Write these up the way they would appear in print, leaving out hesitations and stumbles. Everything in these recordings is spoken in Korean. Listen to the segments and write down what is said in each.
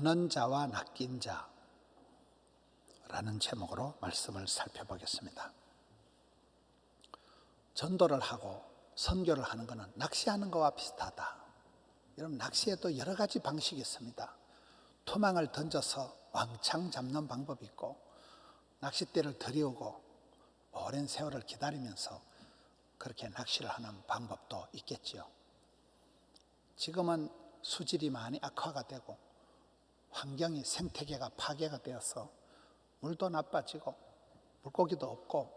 돕는 자와 낚인 자라는 제목으로 말씀을 살펴보겠습니다. 전도를 하고 선교를 하는 것은 낚시하는 것과 비슷하다. 여러분, 낚시에도 여러 가지 방식이 있습니다. 토망을 던져서 왕창 잡는 방법이 있고, 낚싯대를 들이우고 오랜 세월을 기다리면서 그렇게 낚시를 하는 방법도 있겠지요. 지금은 수질이 많이 악화가 되고 환경이, 생태계가 파괴가 되어서 물도 나빠지고 물고기도 없고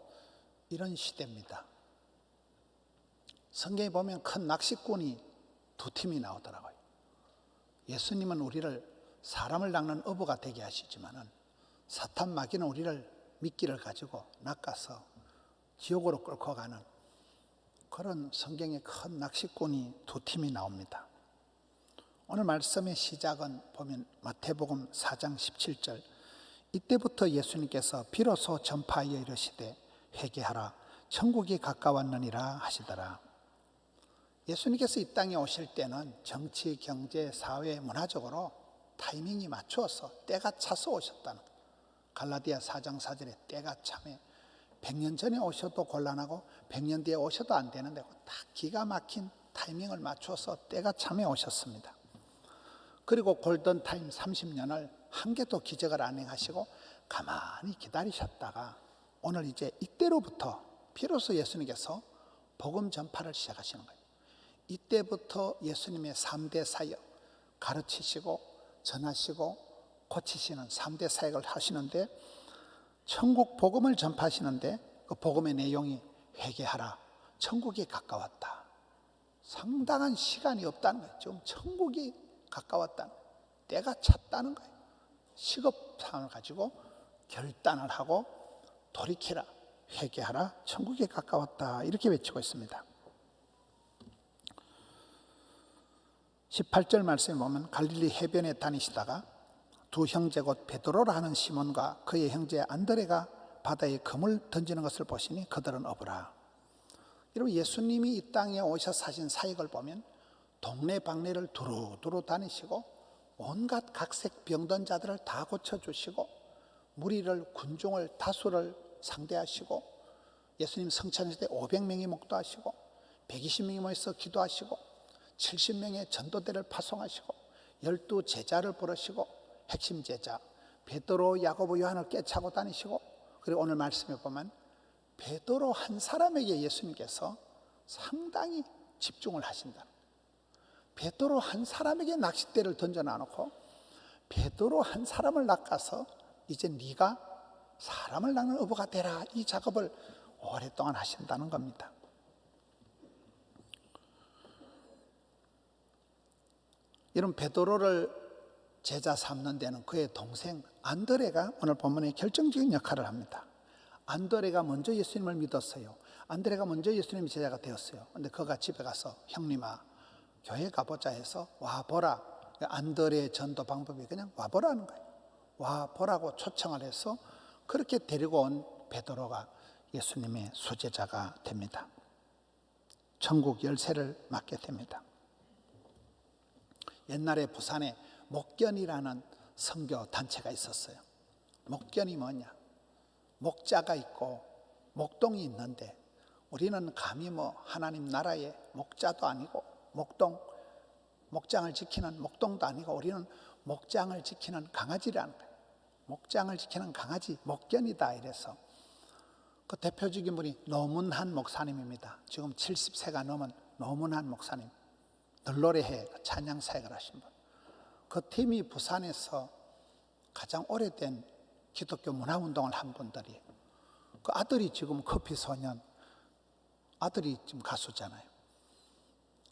이런 시대입니다. 성경에 보면 큰 낚시꾼이 두 팀이 나오더라고요. 예수님은 우리를 사람을 낚는 어부가 되게 하시지만은 사탄 마귀는 우리를 미끼를 가지고 낚아서 지옥으로 끌고 가는 그런 성경의 큰 낚시꾼이 두 팀이 나옵니다. 오늘 말씀의 시작은 보면 마태복음 4장 17절, 이때부터 예수님께서 비로소 전파하여 이르시되 회개하라 천국이 가까웠느니라 하시더라. 예수님께서 이 땅에 오실 때는 정치, 경제, 사회, 문화적으로 타이밍이 맞추어서 때가 차서 오셨다는 거예요. 갈라디아 4장 4절에 때가 참에 100년 전에 오셔도 곤란하고 100년 뒤에 오셔도 안 되는데 딱 기가 막힌 타이밍을 맞춰서 때가 참에 오셨습니다. 그리고 골든타임 30년을 한 개도 기적을 안 행하시고 가만히 기다리셨다가 오늘 이제 이때로부터 비로소 예수님께서 복음 전파를 시작하시는 거예요. 이때부터 예수님의 3대 사역, 가르치시고 전하시고 고치시는 3대 사역을 하시는데, 천국 복음을 전파하시는데 그 복음의 내용이 회개하라, 천국이 가까웠다. 상당한 시간이 없다는 거예요. 지금 천국이 가까웠다는 거예요. 때가 찼다는 거예요. 시급상을 가지고 결단을 하고 돌이키라, 회개하라, 천국이 가까웠다, 이렇게 외치고 있습니다. 18절 말씀에 보면 갈릴리 해변에 다니시다가 두 형제 곧 베드로라 하는 시몬과 그의 형제 안드레가 바다에 금을 던지는 것을 보시니 그들은 어부라. 여러분, 예수님이 이 땅에 오셔서 하신 사역을 보면 동네 방네를 두루두루 다니시고 온갖 각색 병든 자들을 다 고쳐주시고 무리를, 군중을 다수를 상대하시고, 예수님 성찬하실 때 500명이 목도하시고 120명이 모여서 기도하시고 70명의 전도대를 파송하시고 12 제자를 부르시고 핵심 제자 베드로, 야고보, 요한을 꿰차고 다니시고, 그리고 오늘 말씀에 보면 베드로 한 사람에게 예수님께서 상당히 집중을 하신다. 베드로 한 사람에게 낚싯대를 던져 놔놓고 베드로 한 사람을 낚아서 이제 네가 사람을 낚는 어부가 되라, 이 작업을 오랫동안 하신다는 겁니다. 이런 베드로를 제자 삼는 데는 그의 동생 안드레가 오늘 본문에 결정적인 역할을 합니다. 안드레가 먼저 예수님을 믿었어요. 안드레가 먼저 예수님의 제자가 되었어요. 그런데 그가 집에 가서 형님아, 교회 가보자 해서 와보라. 안드레의 전도 방법이 그냥 와보라는 거예요. 와보라고 초청을 해서 그렇게 데리고 온 베드로가 예수님의 수제자가 됩니다. 천국 열쇠를 맡게 됩니다. 옛날에 부산에 목견이라는 선교 단체가 있었어요. 목견이 뭐냐? 목자가 있고 목동이 있는데 우리는 감히 하나님 나라의 목자도 아니고 목장을 지키는 목동도 아니고 우리는 목장을 지키는 강아지라는 거예요. 목장을 지키는 강아지, 목견이다 이래서 그 대표적인 분이 노문한 목사님입니다. 지금 70세가 넘은 노문한 목사님, 들노래회 찬양 사역을 하신 분. 그 팀이 부산에서 가장 오래된 기독교 문화운동을 한 분들이, 그 아들이 지금 커피소년, 아들이 지금 가수잖아요.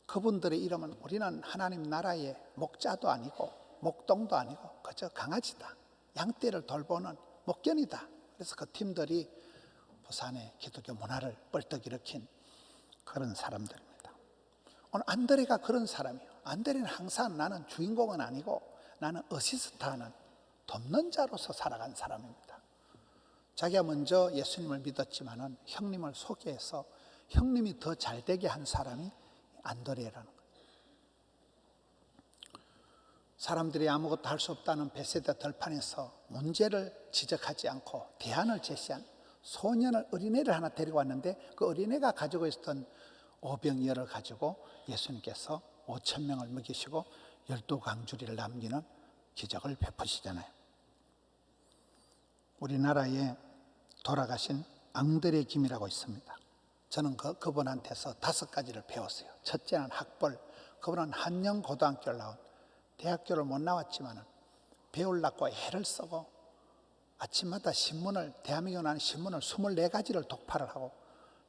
그분들의 이름은 우리는 하나님 나라의 목자도 아니고 목동도 아니고 그저 강아지다, 양떼를 돌보는 목견이다. 그래서 그 팀들이 부산의 기독교 문화를 뻘떡 일으킨 그런 사람들입니다. 오늘 안드레가 그런 사람이에요. 안드레는 항상 나는 주인공은 아니고 나는 어시스트하는 돕는 자로서 살아간 사람입니다. 자기가 먼저 예수님을 믿었지만은 형님을 소개해서 형님이 더 잘되게 한 사람이 안드레라는 거예요. 사람들이 아무것도 할 수 없다는 베세다 들판에서 문제를 지적하지 않고 대안을 제시한 소년을, 어린애를 하나 데리고 왔는데 그 어린애가 가지고 있었던 오병이어를 가지고 예수님께서 5천 명을 먹이시고 12강주리를 남기는 기적을 베푸시잖아요. 우리나라에 돌아가신 앙드레 김이라고 있습니다. 저는 그분한테서 5가지를 배웠어요. 첫째는 학벌. 그분은 한영고등학교를 나온, 대학교를 못 나왔지만 배우려고 애를 쓰고 아침마다 신문을, 대한민국에 나는 신문을 24가지를 독파를 하고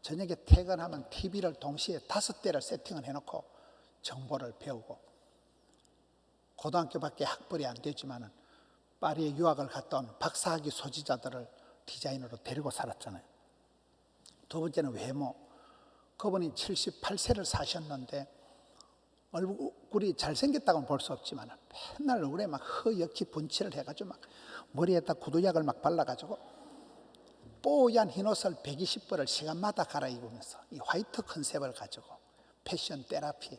저녁에 퇴근하면 TV를 동시에 5대를 세팅을 해놓고 정보를 배우고, 고등학교밖에 학벌이 안 되지만 파리에 유학을 갔다 온 박사학위 소지자들을 디자이너로 데리고 살았잖아요. 두 번째는 외모. 그분이 78세를 사셨는데 얼굴이 잘생겼다고는 볼 수 없지만 맨날 얼굴에 막 허옇게 분칠을 해가지고 막 머리에다 구두약을 막 발라가지고 뽀얀 흰옷을 120벌을 시간마다 갈아입으면서 이 화이트 컨셉을 가지고 패션 테라피,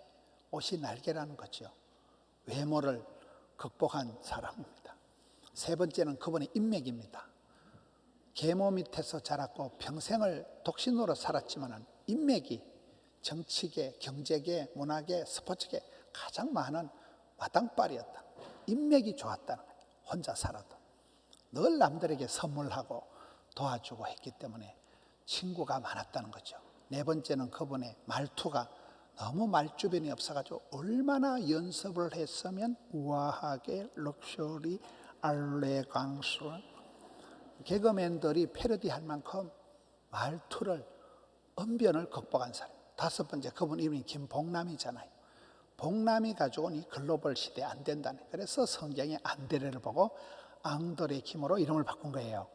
옷이 날개라는 거죠. 외모를 극복한 사람입니다. 세 번째는 그분의 인맥입니다. 계모 밑에서 자랐고 평생을 독신으로 살았지만 인맥이 정치계, 경제계, 문화계, 스포츠계 가장 많은 마당발이었다. 인맥이 좋았다는 거예요. 혼자 살아도 늘 남들에게 선물하고 도와주고 했기 때문에 친구가 많았다는 거죠. 네 번째는 그분의 말투가 너무 말주변이 없어가지고 얼마나 연습을 했으면 우아하게 럭셔리 알레강스, 개그맨들이 패러디할 만큼 말투를, 언변을 극복한 사람. 다섯 번째, 그분 이름이 김복남이잖아요. 복남이 가지고는 이 글로벌 시대에 안 된다네. 그래서 성경에 안드레를 보고 앙드레 김으로 이름을 바꾼 거예요.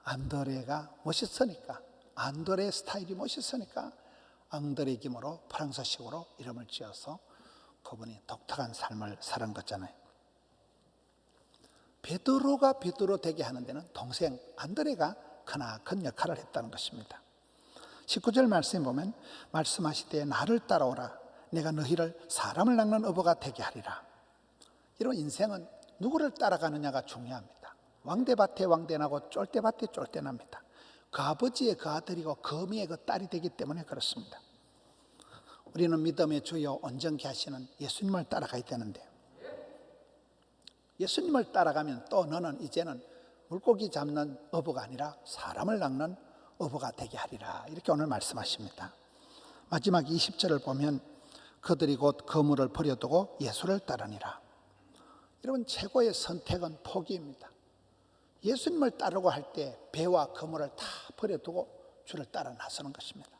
안드레가 멋있으니까, 안드레 스타일이 멋있으니까 앙드레 김으로 프랑스식으로 이름을 지어서 그분이 독특한 삶을 살은 거잖아요. 베드로가 베드로 되게 하는 데는 동생 안드레가 크나큰 역할을 했다는 것입니다. 19절 말씀에 보면 말씀하시되 나를 따라오라 내가 너희를 사람을 낚는 어부가 되게 하리라. 이런 인생은 누구를 따라가느냐가 중요합니다. 왕대밭에 왕대나고 쫄대밭에 쫄대납니다. 그 아버지의 그 아들이고 그 어미의 그 딸이 되기 때문에 그렇습니다. 우리는 믿음의 주요 온전케 하시는 예수님을 따라가야 되는데, 예수님을 따라가면 또 너는 이제는 물고기 잡는 어부가 아니라 사람을 낚는 어부가 되게 하리라. 이렇게 오늘 말씀하십니다. 마지막 20절을 보면 그들이 곧 그물을 버려두고 예수를 따르니라. 여러분, 최고의 선택은 포기입니다. 예수님을 따르고 할 때 배와 그물을 다 버려두고 주를 따라 나서는 것입니다.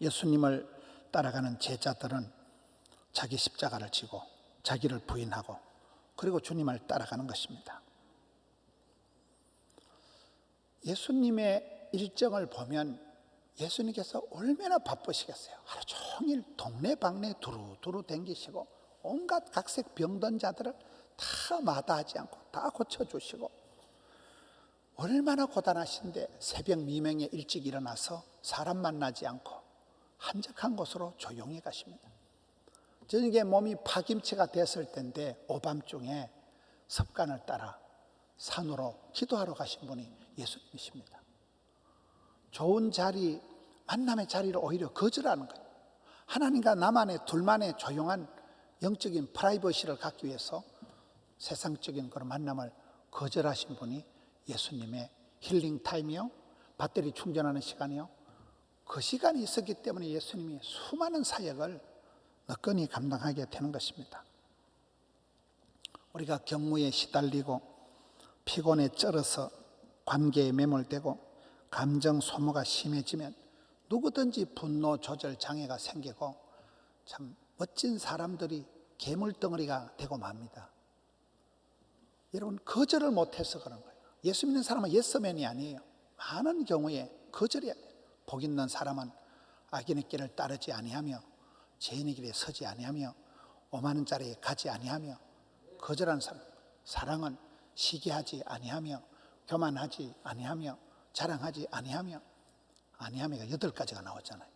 예수님을 따라가는 제자들은 자기 십자가를 지고 자기를 부인하고 그리고 주님을 따라가는 것입니다. 예수님의 일정을 보면 예수님께서 얼마나 바쁘시겠어요. 하루 종일 동네방네 두루두루 댕기시고 온갖 각색 병든 자들을 다 마다하지 않고 다 고쳐주시고, 얼마나 고단하신데 새벽 미명에 일찍 일어나서 사람 만나지 않고 한적한 곳으로 조용히 가십니다. 저녁에 몸이 파김치가 됐을 때인데 오밤중에 습관을 따라 산으로 기도하러 가신 분이 예수님이십니다. 좋은 자리, 만남의 자리를 오히려 거절하는 거예요. 하나님과 나만의 둘만의 조용한 영적인 프라이버시를 갖기 위해서 세상적인 그런 만남을 거절하신 분이 예수님의 힐링 타임이요, 배터리 충전하는 시간이요, 그 시간이 있었기 때문에 예수님이 수많은 사역을 너끈히 감당하게 되는 것입니다. 우리가 경무에 시달리고 피곤에 쩔어서 관계에 매몰되고 감정 소모가 심해지면 누구든지 분노 조절 장애가 생기고 참 멋진 사람들이 괴물덩어리가 되고 맙니다. 여러분, 거절을 못해서 그런 거예요. 예수 믿는 사람은 예스맨이 아니에요. 많은 경우에 거절해야 돼요. 복 있는 사람은 악인의 길을 따르지 아니하며 죄인의 길에 서지 아니하며 오만한 자리에 가지 아니하며, 거절한 사람. 사랑은 시기하지 아니하며 교만하지 아니하며 자랑하지 아니하며, 아니하며가 8가지가 나왔잖아요.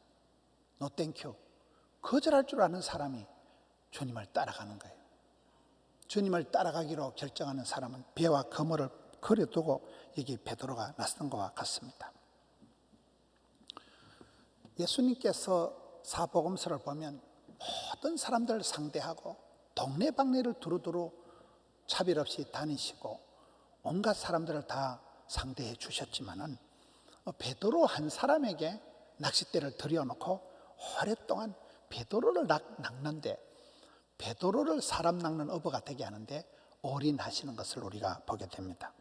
노 땡큐. 거절할 줄 아는 사람이 주님을 따라가는 거예요. 주님을 따라가기로 결정하는 사람은 배와 그물을 그려두고 여기 베드로가 나선 것과 같습니다. 예수님께서 사복음서를 보면 모든 사람들을 상대하고 동네방네를 두루두루 차별 없이 다니시고 온갖 사람들을 다 상대해 주셨지만은 베드로 한 사람에게 낚싯대를 들여놓고 오랫동안 베드로를 낚는데, 베드로를 사람 낚는 어부가 되게 하는데 올인하시는 것을 우리가 보게 됩니다.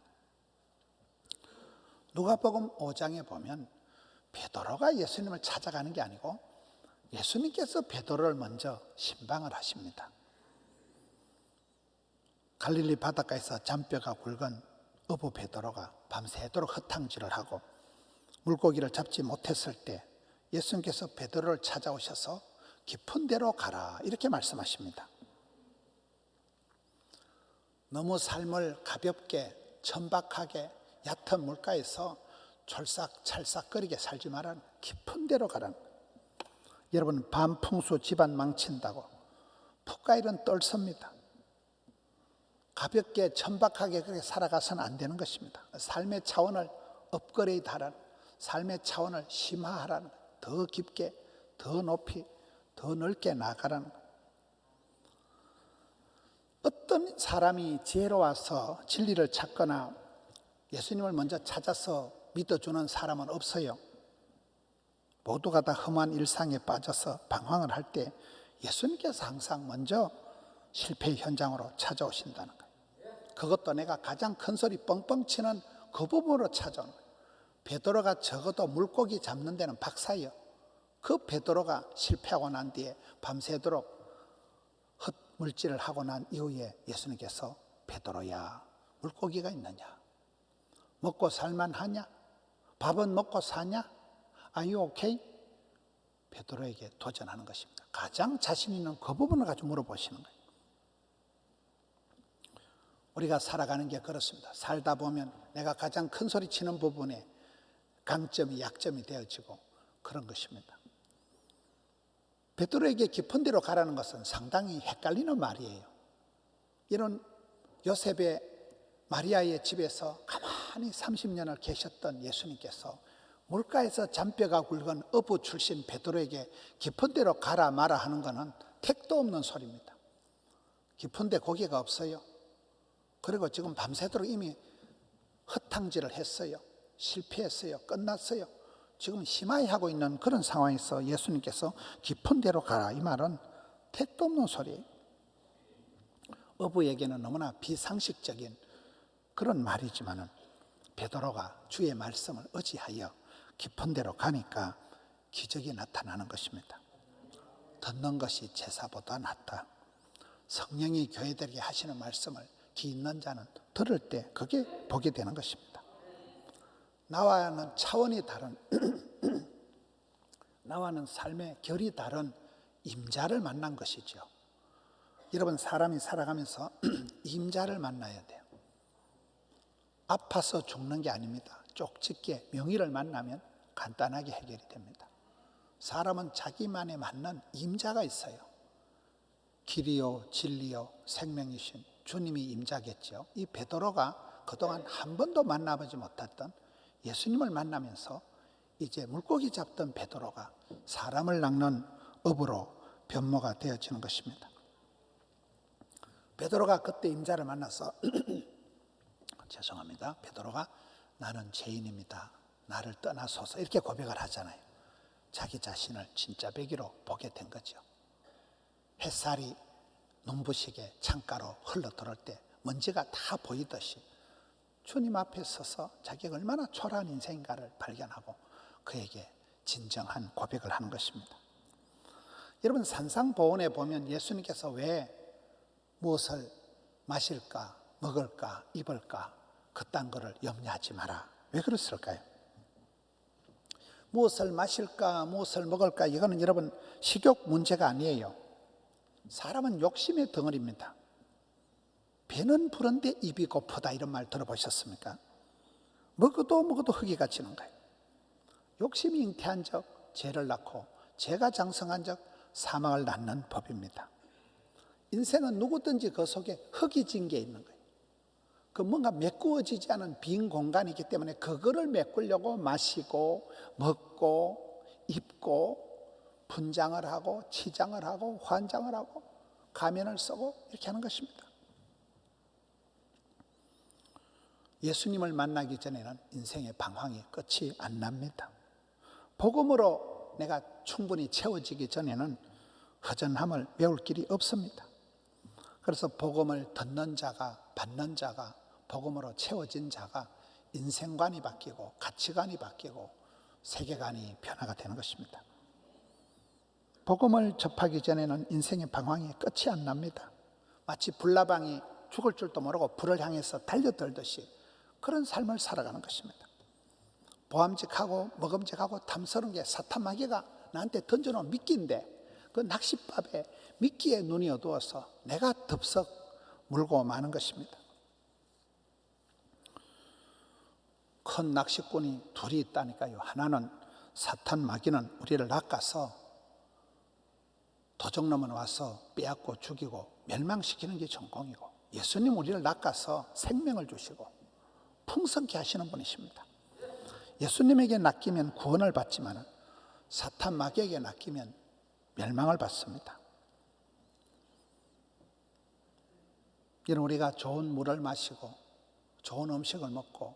누가복음 5장에 보면 베드로가 예수님을 찾아가는 게 아니고 예수님께서 베드로를 먼저 신방을 하십니다. 갈릴리 바닷가에서 잔뼈가 굵은 어부 베드로가 밤새도록 헛탕질을 하고 물고기를 잡지 못했을 때 예수님께서 베드로를 찾아오셔서 깊은 데로 가라 이렇게 말씀하십니다. 너무 삶을 가볍게 천박하게 얕은 물가에서 찰싹찰싹거리게 살지 마라. 깊은 데로 가라. 여러분, 반풍수 집안 망친다고 풋가일은 떨습니다. 가볍게 천박하게 그렇게 살아가서는 안 되는 것입니다. 삶의 차원을 업그레이드하라는, 삶의 차원을 심화하라는, 더 깊게, 더 높이, 더 넓게 나아가라는. 어떤 사람이 지혜로워서 진리를 찾거나 예수님을 먼저 찾아서 믿어주는 사람은 없어요. 모두가 다 험한 일상에 빠져서 방황을 할 때 예수님께서 항상 먼저 실패의 현장으로 찾아오신다는 거예요. 그것도 내가 가장 큰 소리 뻥뻥 치는 그 부분으로 찾아오는 거예요. 베드로가 적어도 물고기 잡는 데는 박사예요. 그 베드로가 실패하고 난 뒤에 밤새도록 헛물질을 하고 난 이후에 예수님께서 베드로야, 물고기가 있느냐? 먹고 살만하냐? 밥은 먹고 사냐? Are you okay? 베드로에게 도전하는 것입니다. 가장 자신 있는 그 부분을 가지고 물어보시는 거예요. 우리가 살아가는 게 그렇습니다. 살다 보면 내가 가장 큰 소리 치는 부분에 강점이 약점이 되어지고 그런 것입니다. 베드로에게 깊은 데로 가라는 것은 상당히 헷갈리는 말이에요. 이런 요셉의 마리아의 집에서 가만히 30년을 계셨던 예수님께서 물가에서 잔뼈가 굵은 어부 출신 베드로에게 깊은 데로 가라 마라 하는 것은 택도 없는 소리입니다. 깊은 데 고개가 없어요. 그리고 지금 밤새도록 이미 헛탕질을 했어요. 실패했어요. 끝났어요. 지금 심하게 하고 있는 그런 상황에서 예수님께서 깊은 데로 가라 이 말은 택도 없는 소리예요. 어부에게는 너무나 비상식적인 그런 말이지만은 베드로가 주의 말씀을 의지하여 깊은 데로 가니까 기적이 나타나는 것입니다. 듣는 것이 제사보다 낫다. 성령이 교회들에게 하시는 말씀을 귀 있는 자는 들을 때 그게 보게 되는 것입니다. 나와는 차원이 다른 나와는 삶의 결이 다른 임자를 만난 것이죠. 여러분, 사람이 살아가면서 임자를 만나야 돼요. 아파서 죽는 게 아닙니다. 쪽집게 명의를 만나면 간단하게 해결이 됩니다. 사람은 자기만에 맞는 임자가 있어요. 길이요 진리요 생명이신 주님이 임자겠죠. 이 베드로가 그동안 한 번도 만나보지 못했던 예수님을 만나면서 이제 물고기 잡던 베드로가 사람을 낚는 어부로 변모가 되어지는 것입니다. 베드로가 그때 임자를 만나서 죄송합니다. 베드로가 나는 죄인입니다. 나를 떠나소서 이렇게 고백을 하잖아요. 자기 자신을 진짜 배기로 보게 된 거죠. 햇살이 눈부시게 창가로 흘러들어올 때 먼지가 다 보이듯이 주님 앞에 서서 자기가 얼마나 초라한 인생인가를 발견하고 그에게 진정한 고백을 하는 것입니다. 여러분, 산상보훈에 보면 예수님께서 왜 무엇을 마실까, 먹을까, 입을까 그딴 거를 염려하지 마라. 왜 그랬을까요? 무엇을 마실까, 무엇을 먹을까 이거는 여러분 식욕 문제가 아니에요. 사람은 욕심의 덩어리입니다. 배는 부른데 입이 고프다 이런 말 들어보셨습니까? 먹어도 흙이 갇히는 거예요. 욕심이 잉태한 적 죄를 낳고 죄가 장성한 적 사망을 낳는 법입니다. 인생은 누구든지 그 속에 흙이 진 게 있는 거예요. 그 뭔가 메꾸어지지 않은 빈 공간이기 때문에 그거를 메꾸려고 마시고 먹고 입고 분장을 하고 치장을 하고 환장을 하고 가면을 쓰고 이렇게 하는 것입니다. 예수님을 만나기 전에는 인생의 방황이 끝이 안 납니다. 복음으로 내가 충분히 채워지기 전에는 허전함을 메울 길이 없습니다. 그래서 복음을 듣는 자가, 받는 자가, 복음으로 채워진 자가 인생관이 바뀌고 가치관이 바뀌고 세계관이 변화가 되는 것입니다. 복음을 접하기 전에는 인생의 방황이 끝이 안 납니다. 마치 불나방이 죽을 줄도 모르고 불을 향해서 달려들듯이 그런 삶을 살아가는 것입니다. 보암직하고 먹음직하고 탐스러운 게 사탄 마귀가 나한테 던져놓은 미끼인데 그 낚싯밥에 미끼에 눈이 어두워서 내가 덥석 물고 마는 것입니다. 큰 낚시꾼이 둘이 있다니까요. 하나는 사탄 마귀는 우리를 낚아서 도적놈은 와서 빼앗고 죽이고 멸망시키는 게 전공이고, 예수님 우리를 낚아서 생명을 주시고 풍성케 하시는 분이십니다. 예수님에게 낚이면 구원을 받지만 사탄 마귀에게 낚이면 멸망을 받습니다. 이런 우리가 좋은 물을 마시고 좋은 음식을 먹고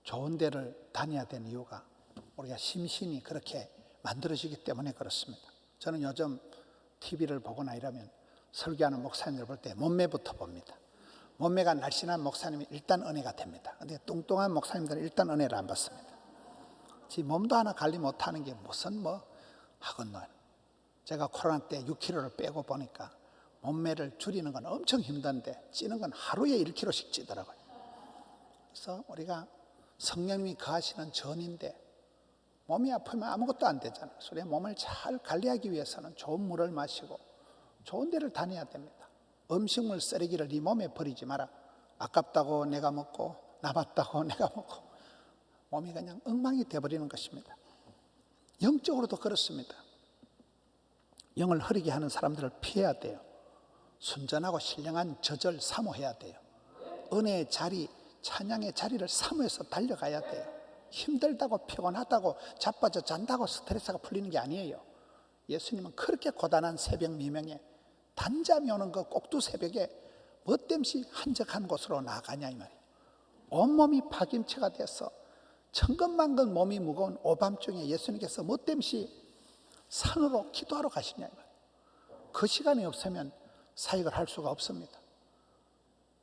좋은 데를 다녀야 되는 이유가 우리가 심신이 그렇게 만들어지기 때문에 그렇습니다. 저는 요즘 TV를 보거나 이러면 설교하는 목사님들 볼 때 몸매부터 봅니다. 몸매가 날씬한 목사님이 일단 은혜가 됩니다. 그런데 뚱뚱한 목사님들은 일단 은혜를 안 받습니다. 지 몸도 하나 관리 못하는 게 무슨 하겠노. 제가 코로나 때 6kg를 빼고 보니까 몸매를 줄이는 건 엄청 힘든데 찌는 건 하루에 1kg씩 찌더라고요. 그래서 우리가 성령님이 거하시는 전인데 몸이 아프면 아무것도 안 되잖아요. 그래서 우리가 몸을 잘 관리하기 위해서는 좋은 물을 마시고 좋은 데를 다녀야 됩니다. 음식물 쓰레기를 네 몸에 버리지 마라. 아깝다고 내가 먹고 남았다고 내가 먹고 몸이 그냥 엉망이 되어버리는 것입니다. 영적으로도 그렇습니다. 영을 흐리게 하는 사람들을 피해야 돼요. 순전하고 신령한 저절 사모해야 돼요. 은혜의 자리, 찬양의 자리를 사모해서 달려가야 돼요. 힘들다고 피곤하다고 자빠져 잔다고 스트레스가 풀리는 게 아니에요. 예수님은 그렇게 고단한 새벽 미명에 단잠이 오는 그 꼭두 새벽에 뭣땜시 한적한 곳으로 나가냐 이 말이에요. 온몸이 파김치가 돼서 천근만근 몸이 무거운 오밤중에 예수님께서 뭣땜시 산으로 기도하러 가시냐 이 말이에요. 그 시간이 없으면 사역을 할 수가 없습니다.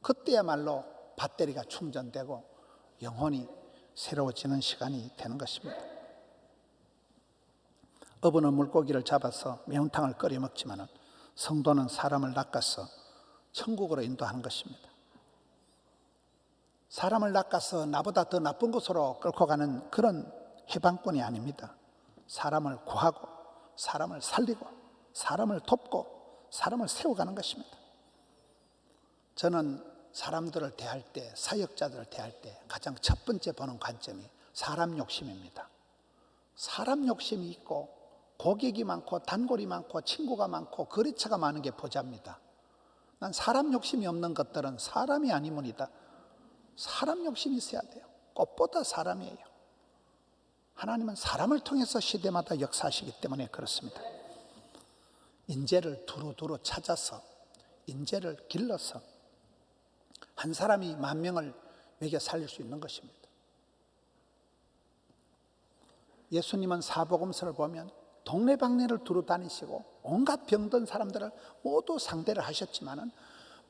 그때야말로 배터리가 충전되고 영혼이 새로워지는 시간이 되는 것입니다. 어부는 물고기를 잡아서 매운탕을 끓여 먹지만 성도는 사람을 낚아서 천국으로 인도하는 것입니다. 사람을 낚아서 나보다 더 나쁜 곳으로 끌고 가는 그런 해방꾼이 아닙니다. 사람을 구하고 사람을 살리고 사람을 돕고 사람을 세워가는 것입니다. 저는 사람들을 대할 때, 사역자들을 대할 때 가장 첫 번째 보는 관점이 사람 욕심입니다. 사람 욕심이 있고 고객이 많고 단골이 많고 친구가 많고 거래처가 많은 게 보자입니다. 난 사람 욕심이 없는 것들은 사람이 아니문이다. 사람 욕심이 있어야 돼요. 꽃보다 사람이에요. 하나님은 사람을 통해서 시대마다 역사하시기 때문에 그렇습니다. 인재를 두루두루 찾아서 인재를 길러서 한 사람이 10,000명을 먹여 살릴 수 있는 것입니다. 예수님은 사복음서를 보면 동네방네를 두루 다니시고 온갖 병든 사람들을 모두 상대를 하셨지만은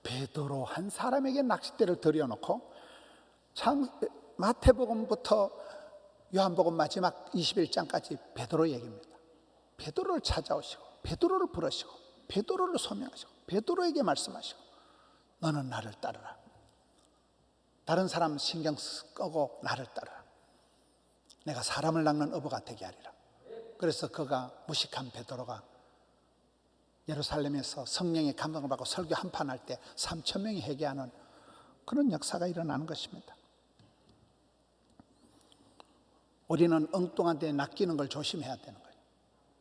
베드로 한 사람에게 낚싯대를 들여놓고 마태복음부터 요한복음 마지막 21장까지 베드로 얘기입니다. 베드로를 찾아오시고 베드로를 부르시고 베드로를 소명하시고 베드로에게 말씀하시고 너는 나를 따르라. 다른 사람 신경 끄고 나를 따르라. 내가 사람을 낚는 어부가 되게 하리라. 그래서 그가 무식한 베드로가 예루살렘에서 성령의 감동을 받고 설교 한판 할 때 3,000명이 회개하는 그런 역사가 일어나는 것입니다. 우리는 엉뚱한 데 낚이는 걸 조심해야 되는 거예요.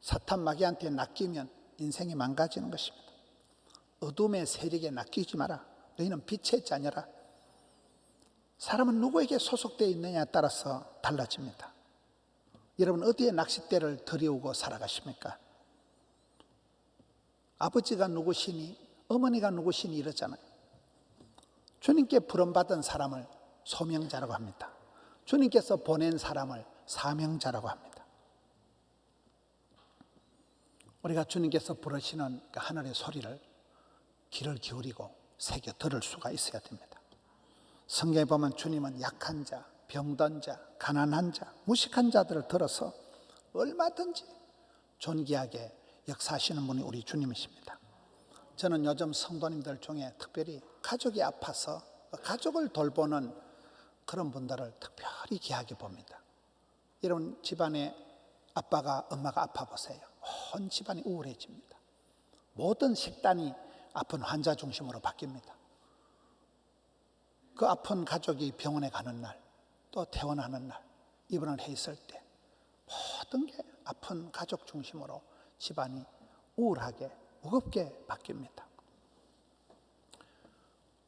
사탄 마귀한테 낚이면 인생이 망가지는 것입니다. 어둠의 세력에 낚이지 마라. 너희는 빛의 자녀라. 사람은 누구에게 소속되어 있느냐에 따라서 달라집니다. 여러분 어디에 낚싯대를 들여오고 살아가십니까? 아버지가 누구시니 어머니가 누구시니 이러잖아요. 주님께 부름받은 사람을 소명자라고 합니다. 주님께서 보낸 사람을 사명자라고 합니다. 우리가 주님께서 부르시는 그 하늘의 소리를 귀를 기울이고 새겨 들을 수가 있어야 됩니다. 성경에 보면 주님은 약한 자, 병든 자, 가난한 자, 무식한 자들을 들어서 얼마든지 존귀하게 역사하시는 분이 우리 주님이십니다. 저는 요즘 성도님들 중에 특별히 가족이 아파서 가족을 돌보는 그런 분들을 특별히 귀하게 봅니다. 여러분 집안에 아빠가 엄마가 아파 보세요. 온 집안이 우울해집니다. 모든 식단이 아픈 환자 중심으로 바뀝니다. 그 아픈 가족이 병원에 가는 날, 또 퇴원하는 날, 입원을 해 있을 때 모든 게 아픈 가족 중심으로 집안이 우울하게 무겁게 바뀝니다.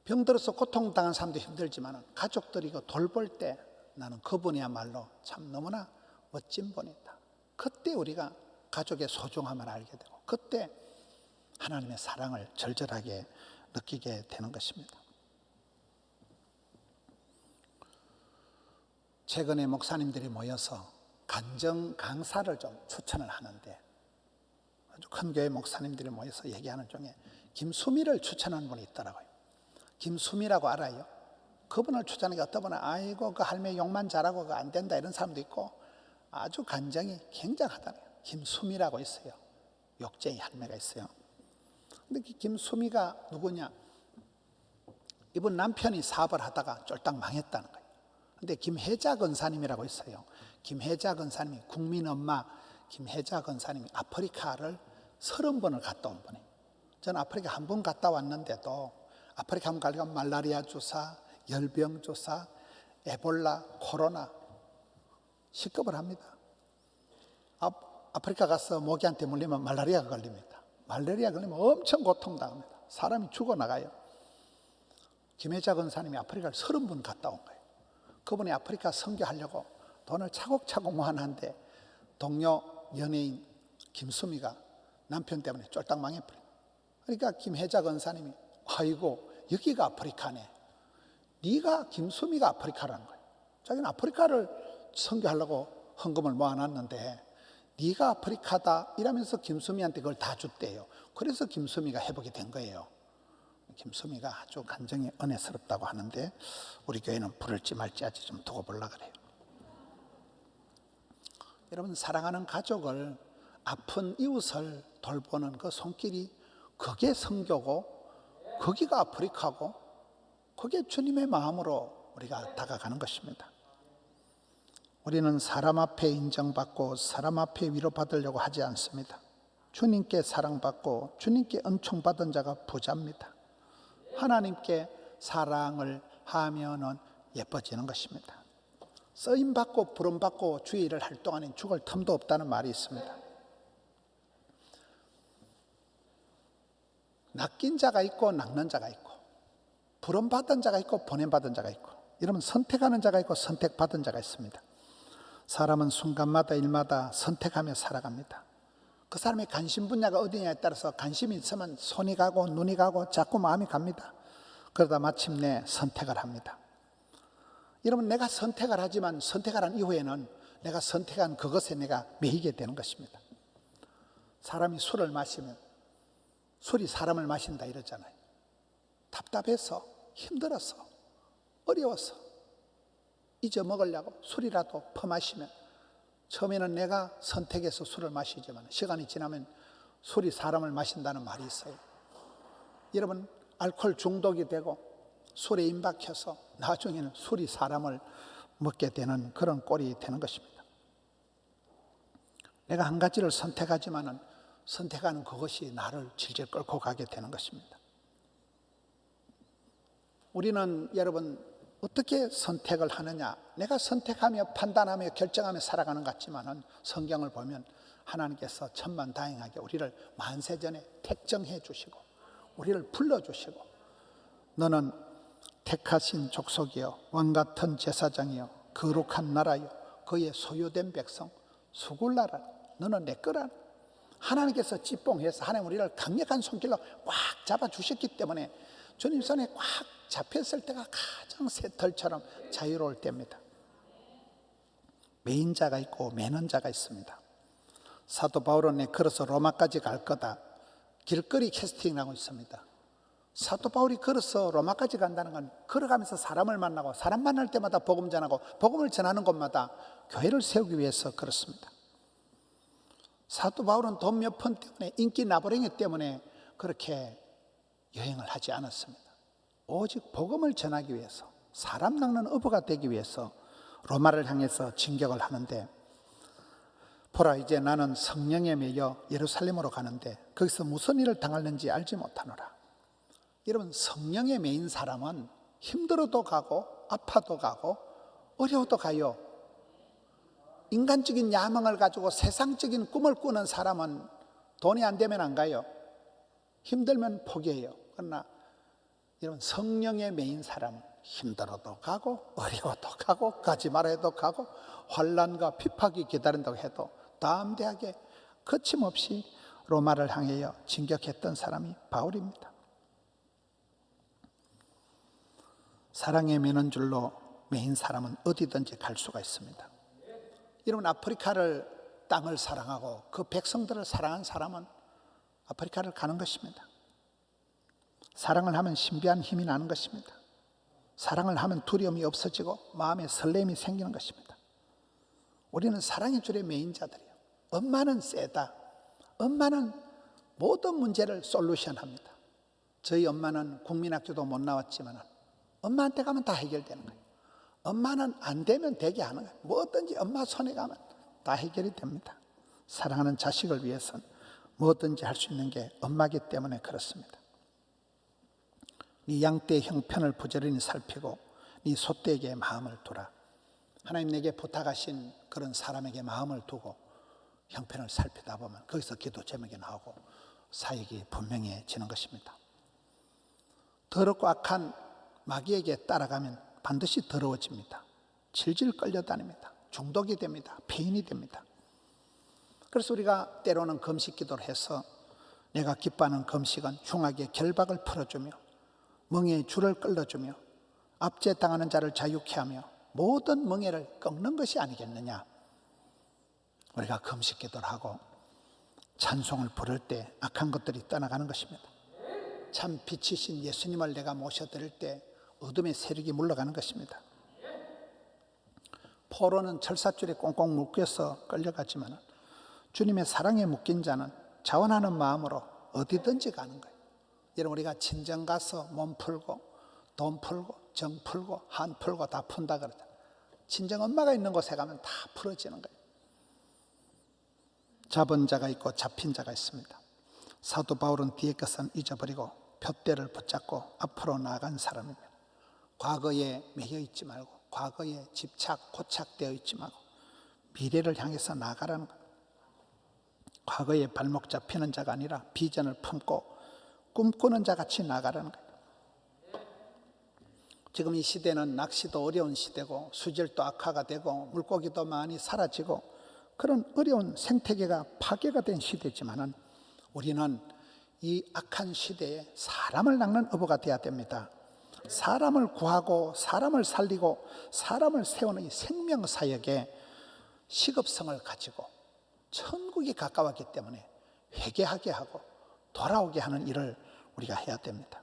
병들어서 고통당한 사람도 힘들지만 가족들이 이거 돌볼 때 나는 그분이야말로 참 너무나 멋진 분이다. 그때 우리가 가족의 소중함을 알게 되고 그때 하나님의 사랑을 절절하게 느끼게 되는 것입니다. 최근에 목사님들이 모여서 간증 강사를 좀 추천을 하는데 아주 큰 교회 목사님들이 모여서 얘기하는 중에 김수미를 추천하는 분이 있더라고요. 김수미라고 알아요? 그분을 추천하니까 어떤 분은 아이고 그 할매 욕만 잘하고 그거 안 된다 이런 사람도 있고 아주 간증이 굉장하다네요. 김수미라고 있어요. 욕쟁이 할매가 있어요. 근데 김수미가 누구냐? 이분 남편이 사업을 하다가 쫄딱 망했다는 거예요. 근데 김혜자 권사님이라고 있어요. 김혜자 권사님이 국민엄마 김혜자 권사님이 아프리카를 30번을 갔다 온 분이에요. 저는 아프리카 한 번 갔다 왔는데도 아프리카 한번 가려면 말라리아 주사, 열병 주사, 에볼라, 코로나 식겁을 합니다. 아프리카 가서 모기한테 물리면 말라리아가 걸립니다. 말라리아 걸리면 엄청 고통당합니다. 사람이 죽어나가요. 김혜자 권사님이 아프리카를 30번 갔다 온 거예요. 그분이 아프리카 선교하려고 돈을 차곡차곡 모아놨는데 동료 연예인 김수미가 남편 때문에 쫄딱 망해버려요. 그러니까 김혜자 권사님이 아이고 여기가 아프리카네. 네가 김수미가 아프리카라는 거예요. 자기는 아프리카를 선교하려고 헌금을 모아놨는데 네가 아프리카다 이러면서 김수미한테 그걸 다 줬대요. 그래서 김수미가 회복이 된 거예요. 김수미가 아주 간증이 은혜스럽다고 하는데 우리 교회는 부를지 말지 아직 좀 두고 보려고 그래요. 여러분 사랑하는 가족을 아픈 이웃을 돌보는 그 손길이 그게 선교고 거기가 아프리카고 그게 주님의 마음으로 우리가 다가가는 것입니다. 우리는 사람 앞에 인정받고 사람 앞에 위로받으려고 하지 않습니다. 주님께 사랑받고 주님께 은총받은 자가 부자입니다. 하나님께 사랑을 하면은 예뻐지는 것입니다. 쓰임받고 부름받고 주의 일을 할 동안엔 죽을 틈도 없다는 말이 있습니다. 낚인 자가 있고 낚는 자가 있고 부름받은 자가 있고 보냄받은 자가 있고 이러면 선택하는 자가 있고 선택받은 자가 있습니다. 사람은 순간마다 일마다 선택하며 살아갑니다. 그 사람의 관심 분야가 어디냐에 따라서 관심이 있으면 손이 가고 눈이 가고 자꾸 마음이 갑니다. 그러다 마침내 선택을 합니다. 여러분 내가 선택을 하지만 선택을 한 이후에는 내가 선택한 그것에 내가 매이게 되는 것입니다. 사람이 술을 마시면 술이 사람을 마신다 이러잖아요. 답답해서 힘들어서 어려워서 잊어먹으려고 술이라도 퍼마시면 처음에는 내가 선택해서 술을 마시지만 시간이 지나면 술이 사람을 마신다는 말이 있어요. 여러분 알코올 중독이 되고 술에 임박해서 나중에는 술이 사람을 먹게 되는 그런 꼴이 되는 것입니다. 내가 한 가지를 선택하지만은 선택하는 그것이 나를 질질 끌고 가게 되는 것입니다. 우리는 여러분 어떻게 선택을 하느냐? 내가 선택하며 판단하며 결정하며 살아가는 것 같지만은 성경을 보면 하나님께서 천만다행하게 우리를 만세전에 택정해 주시고 우리를 불러주시고 너는 택하신 족속이요 왕같은 제사장이요 거룩한 나라요 그의 소유된 백성 수굴나라 너는 내 거라. 하나님께서 찌뽕해서 하나님 우리를 강력한 손길로 꽉 잡아주셨기 때문에 주님 손에 꽉 잡혔을 때가 가장 새털처럼 자유로울 때입니다. 메인 자가 있고 매는 자가 있습니다. 사도 바울은 걸어서 로마까지 갈 거다. 길거리 캐스팅이라고 있습니다. 사도 바울이 걸어서 로마까지 간다는 건 걸어가면서 사람을 만나고 사람 만날 때마다 복음 전하고 복음을 전하는 곳마다 교회를 세우기 위해서 그렇습니다. 사도 바울은 돈 몇 푼 때문에 인기 나부랭이 때문에 그렇게 여행을 하지 않았습니다. 오직 복음을 전하기 위해서 사람 낚는 어부가 되기 위해서 로마를 향해서 진격을 하는데 보라 이제 나는 성령에 매여 예루살렘으로 가는데 거기서 무슨 일을 당하는지 알지 못하노라. 여러분 성령에 매인 사람은 힘들어도 가고 아파도 가고 어려워도 가요. 인간적인 야망을 가지고 세상적인 꿈을 꾸는 사람은 돈이 안 되면 안 가요. 힘들면 포기해요. 그러나 여러분 성령에 매인 사람은 힘들어도 가고 어려워도 가고 가지 말아 해도 가고 환난과 핍박이 기다린다고 해도 담대하게 거침없이 로마를 향하여 진격했던 사람이 바울입니다. 사랑에 매는 줄로 매인 사람은 어디든지 갈 수가 있습니다. 여러분 아프리카를 땅을 사랑하고 그 백성들을 사랑한 사람은 아프리카를 가는 것입니다. 사랑을 하면 신비한 힘이 나는 것입니다. 사랑을 하면 두려움이 없어지고 마음에 설렘이 생기는 것입니다. 우리는 사랑의 줄에 매인 자들이에요. 엄마는 세다. 엄마는 모든 문제를 솔루션합니다. 저희 엄마는 국민학교도 못 나왔지만 엄마한테 가면 다 해결되는 거예요. 엄마는 안 되면 되게 하는 거예요. 뭐든지 엄마 손에 가면 다 해결이 됩니다. 사랑하는 자식을 위해서는 뭐든지 할 수 있는 게 엄마기 때문에 그렇습니다. 네 양떼의 형편을 부지런히 살피고 네 소떼에게 마음을 두라. 하나님 내게 부탁하신 그런 사람에게 마음을 두고 형편을 살피다 보면 거기서 기도 제목이 나오고 사역이 분명해지는 것입니다. 더럽고 악한 마귀에게 따라가면 반드시 더러워집니다. 질질 끌려다닙니다. 중독이 됩니다. 폐인이 됩니다. 그래서 우리가 때로는 금식 기도를 해서 내가 기뻐하는 금식은 흉악의 결박을 풀어주며 멍에의 줄을 끌어주며 압제당하는 자를 자유케 하며 모든 멍에를 꺾는 것이 아니겠느냐. 우리가 금식 기도를 하고 찬송을 부를 때 악한 것들이 떠나가는 것입니다. 참 빛이신 예수님을 내가 모셔드릴 때 어둠의 세력이 물러가는 것입니다. 포로는 철사줄에 꽁꽁 묶여서 끌려가지만 주님의 사랑에 묶인 자는 자원하는 마음으로 어디든지 가는 거예요. 여러분 우리가 친정 가서 몸 풀고 돈 풀고 정 풀고 한 풀고 다 푼다 그러잖아요. 친정 엄마가 있는 곳에 가면 다 풀어지는 거예요. 잡은 자가 있고 잡힌 자가 있습니다. 사도 바울은 뒤에 것은 잊어버리고 푯대를 붙잡고 앞으로 나아간 사람입니다. 과거에 매여 있지 말고 과거에 집착, 고착되어 있지 말고 미래를 향해서 나아가라는 거예요. 과거에 발목 잡히는 자가 아니라 비전을 품고 꿈꾸는 자 같이 나아가라는 거예요. 지금 이 시대는 낚시도 어려운 시대고 수질도 악화가 되고 물고기도 많이 사라지고 그런 어려운 생태계가 파괴가 된 시대지만은 우리는 이 악한 시대에 사람을 낚는 어부가 되어야 됩니다. 사람을 구하고 사람을 살리고 사람을 세우는 이 생명사역에 시급성을 가지고 천국이 가까웠기 때문에 회개하게 하고 돌아오게 하는 일을 우리가 해야 됩니다.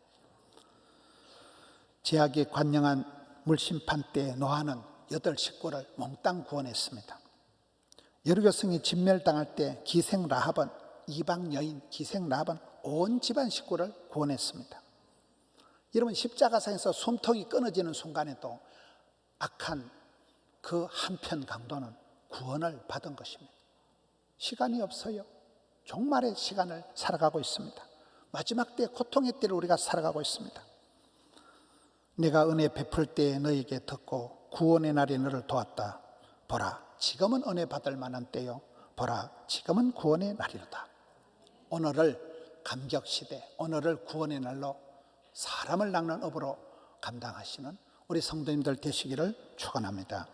제약에 관영한 물심판 때 노아는 8 식구를 몽땅 구원했습니다. 여리고성이 진멸당할 때 기생 라합은 이방 여인 기생 라합은 온 집안 식구를 구원했습니다. 여러분 십자가상에서 숨통이 끊어지는 순간에도 악한 그 한편 강도는 구원을 받은 것입니다. 시간이 없어요. 종말의 시간을 살아가고 있습니다. 마지막 때 고통의 때를 우리가 살아가고 있습니다. 내가 은혜 베풀 때 너에게 듣고 구원의 날에 너를 도왔다. 보라 지금은 은혜 받을 만한 때요. 보라 지금은 구원의 날이로다. 오늘을 감격 시대, 오늘을 구원의 날로 사람을 낚는 업으로 감당하시는 우리 성도님들 되시기를 축원합니다.